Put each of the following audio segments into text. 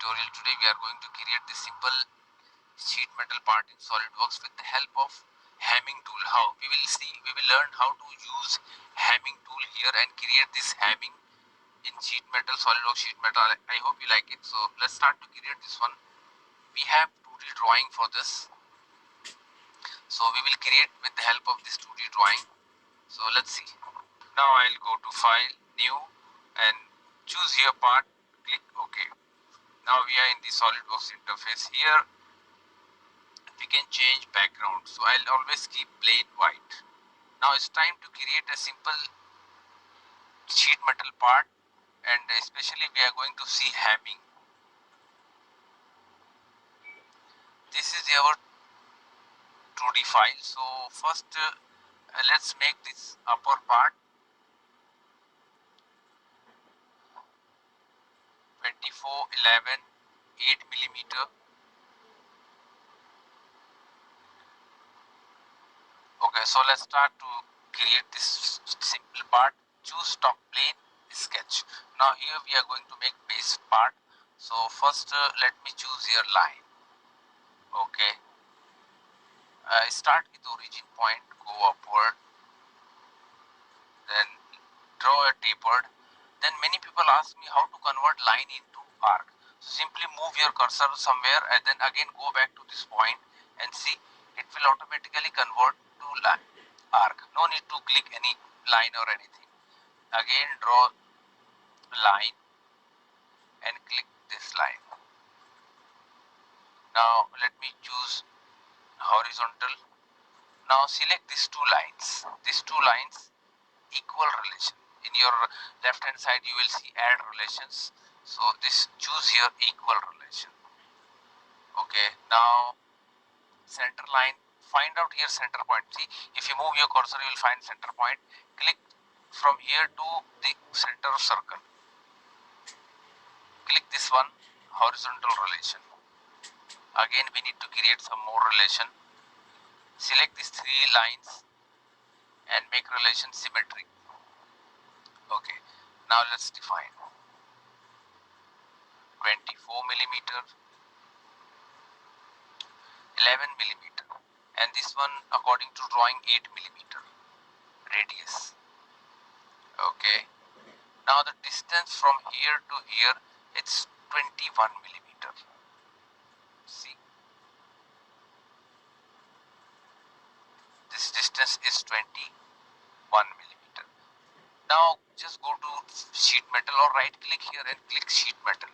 tutorial. Today we are going to create this simple sheet metal part in SolidWorks with the help of hemming tool. How? We will learn how to use hemming tool here and create this hemming in sheet metal, SolidWorks sheet metal. I hope you like it. So let's start to create this one. We have 2D drawing for this. So we will create with the help of this 2D drawing. So let's see. Now I'll go to File, New, and choose here part, click OK. Now we are in the SolidWorks interface. Here we can change background. So I'll always keep plain white. Now it's time to create a simple sheet metal part, and especially we are going to see hemming. This is our 2D file. So first let's make this upper part 24, 11, 8 millimeter. Okay, so let's start to create this simple part. Choose top plane, sketch. Now here we are going to make base part. So first let me choose here line. Okay, start with origin point, go upward, then draw a tapered. Then many people ask me how to convert line into arc. So simply move your cursor somewhere and then again go back to this point and see, it will automatically convert to line, arc. No need to click any line or anything. Again draw line and click this line. Now let me choose horizontal. Now select these two lines. These two lines equal relation. In your left hand side you will see add relations. So this, choose here equal relation. Okay, now center line, find out here center point. See, if you move your cursor you will find center point. Click from here to the center circle. Click this one, horizontal relation. Again we need to create some more relation. Select these three lines and make relation symmetric. Okay, now let's define 24 millimeter, 11 millimeter, and this one according to drawing 8 millimeter radius. Okay, now the distance from here to here, it's 21 millimeter. See, this distance is 21 millimeter. Now just go to sheet metal or right click here and click sheet metal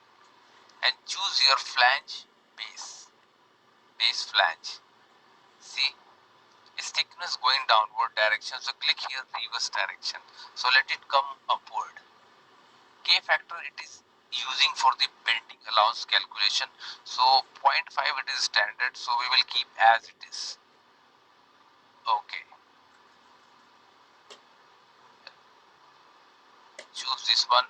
and choose your flange base flange. See, its thickness going downward direction, so click here reverse direction. So let it come upward. K factor it is using for the bending allowance calculation. So 0.5 it is standard, so we will keep as it is. Okay, choose this one,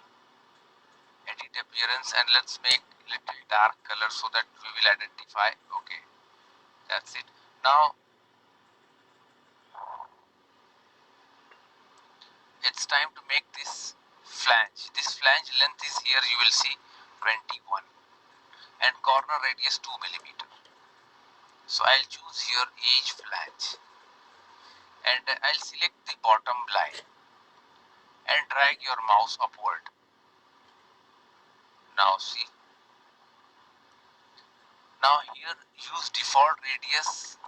edit appearance, and let's make little dark color so that we will identify. Okay, that's it. Now it's time to make this flange. This flange length is here, you will see 21, and corner radius 2 millimeter. So I'll choose here edge flange and I'll select the bottom line and drag your mouse upward. Now see, now here use default radius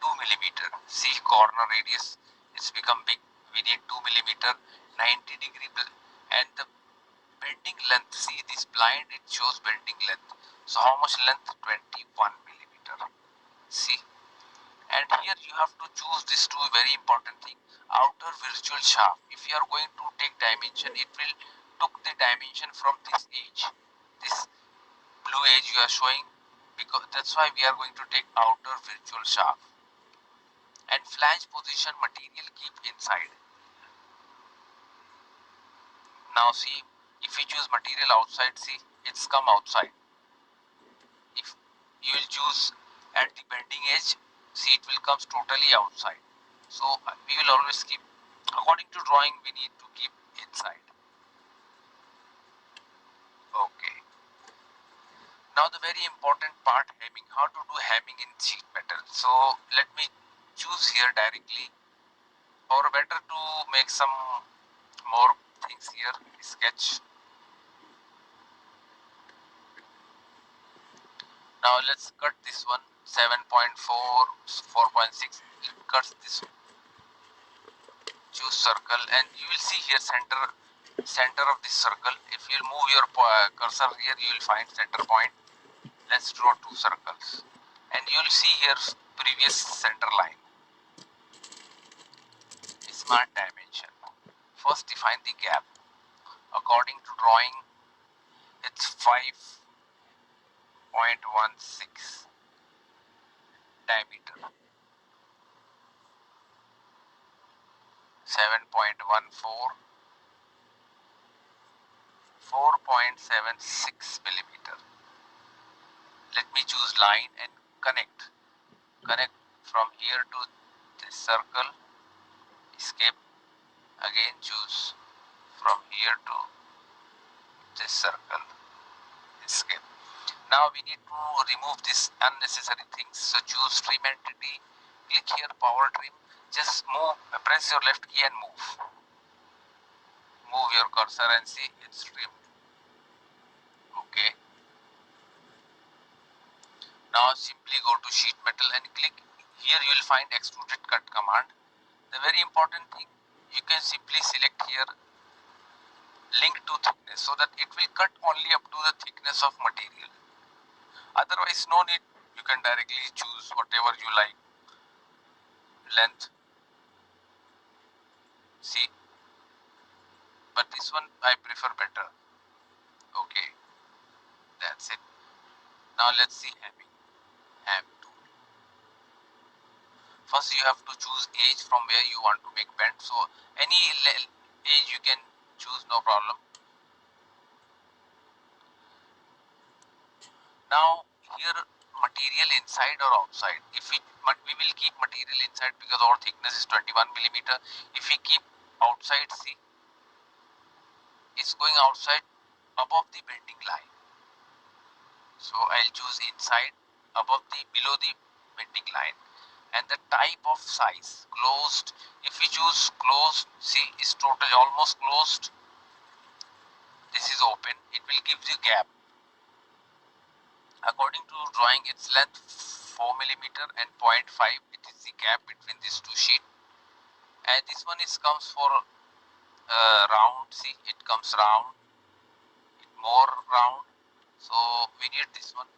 2 millimeter. See, corner radius it's become big. We need 2 millimeter, 90 degree, and the bending length. See, this blind it shows bending length. So how much length? 21 millimeter. See, and here you have to choose this two very important thing, outer virtual shaft. If you are going to take dimension, it will took the dimension from this edge, this blue edge you are showing, because that's why we are going to take outer virtual shaft. And flange position material keep inside. Now see, if you choose material outside, see it's come outside. If you will choose at the bending edge, see it will come totally outside. So we will always keep, according to drawing we need to keep inside. Okay, Now the very important part, hemming, how to do hemming in sheet metal. So let me choose here directly, or better to make some more things here, sketch. Now let's cut this one, 7.4, 4.6, it cuts this, choose circle, and you will see here center of this circle. If you move your cursor here, you will find center point. Let's draw two circles, and you will see here previous center line, smart dimension. First define the gap. According to drawing, it's 5.16 diameter, 7.14, 4.76 millimeter. Let me choose line and connect. Connect from here to this circle, escape, again choose from here to this circle, escape. Now we need to remove this unnecessary things. So choose trim entity, click here power trim, just move, press your left key and move. Move your cursor and see it's trimmed. Okay. Now simply go to sheet metal and click. Here you will find extruded cut command. The very important thing, you can simply select here link to thickness, so that it will cut only up to the thickness of material. Otherwise no need, you can directly choose whatever you like, length, see, but this one I prefer better. Okay, that's it. Now let's see hemming. Hem tool. First you have to choose edge from where you want to make bend. So any edge you can choose, no problem. Now here material inside or outside. If we will keep material inside because our thickness is 21 millimeter. If we keep outside, see, it's going outside above the bending line. So I'll choose inside, above the, below the bending line. And the type of size, closed. If we choose closed, see, is totally almost closed. This is open, it will give you gap. According to drawing, its length 4 millimeter and 0.5, it is the gap between these two sheets. And this one is comes for round, see, it comes round, more round, so we need this one.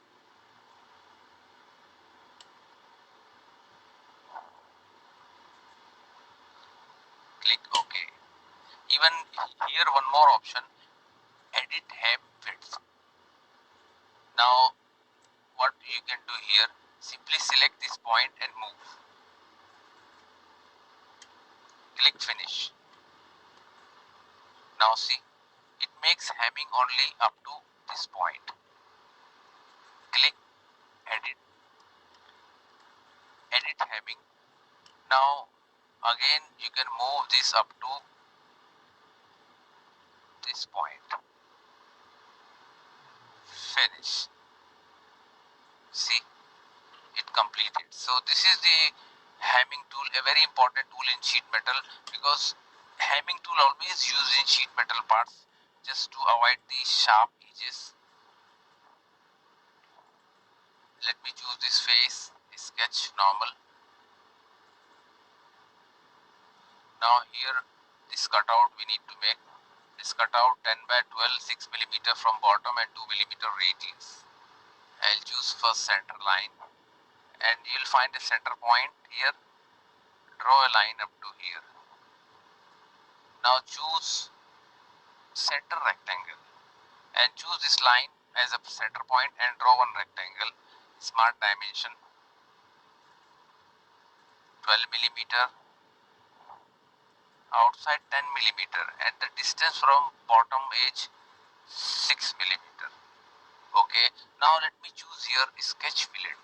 Click OK. Even here one more option, edit hem fits. Now what you can do here, simply select this point and move. Click finish. Now see, it makes hemming only up to this point. Click edit, edit hemming. Now again you can move this up to this point. Finish. See, it completed. So this is the hemming tool, a very important tool in sheet metal, because hemming tool always used in sheet metal parts just to avoid the sharp edges. Let me choose this face, sketch normal. Now here this cutout we need to make. This cutout 10 by 12, 6 millimeter from bottom and 2 millimeter radius. I'll choose first center line, and you'll find a center point here. Draw a line up to here. Now choose center rectangle and choose this line as a center point and draw one rectangle. Smart dimension 12 millimeter, outside 10 millimeter, and the distance from bottom edge 6 millimeter. Okay, now let me choose here sketch fillet,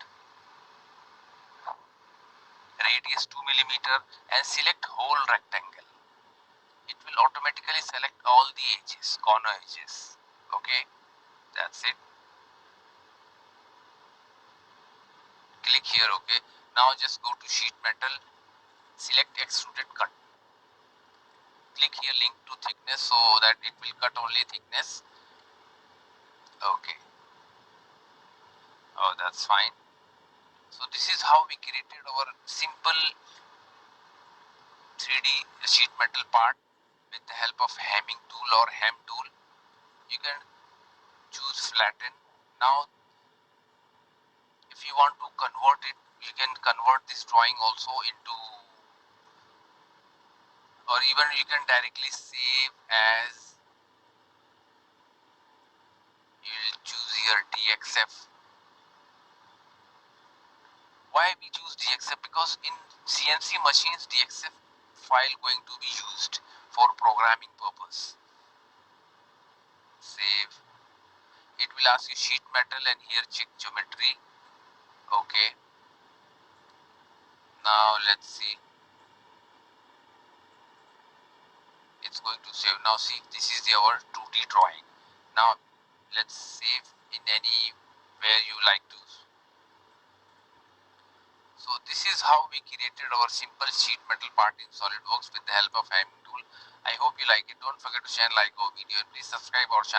radius 2 millimeter, and select whole rectangle. It will automatically select all the edges, corner edges. Okay, that's it. click here. Okay, now just go to sheet metal, select extruded cut, click here link to thickness so that it will cut only thickness. Okay, oh, that's fine. So this is how we created our simple 3D sheet metal part with the help of hemming tool or hem tool. You can choose flatten. Now if you want to convert it, you can convert this drawing also into, or even you can directly save as, you will choose here DXF. Why we choose DXF? Because in CNC machines DXF file going to be used for programming purpose. Save. It will ask you sheet metal and here check geometry. Okay, now let's see, it's going to save. Now see, this is our 2D drawing. Now let's save in any where you like to. So this is how we created our simple sheet metal part in SolidWorks with the help of hemming tool. I hope you like it. Don't forget to share and like our video, and please subscribe our channel.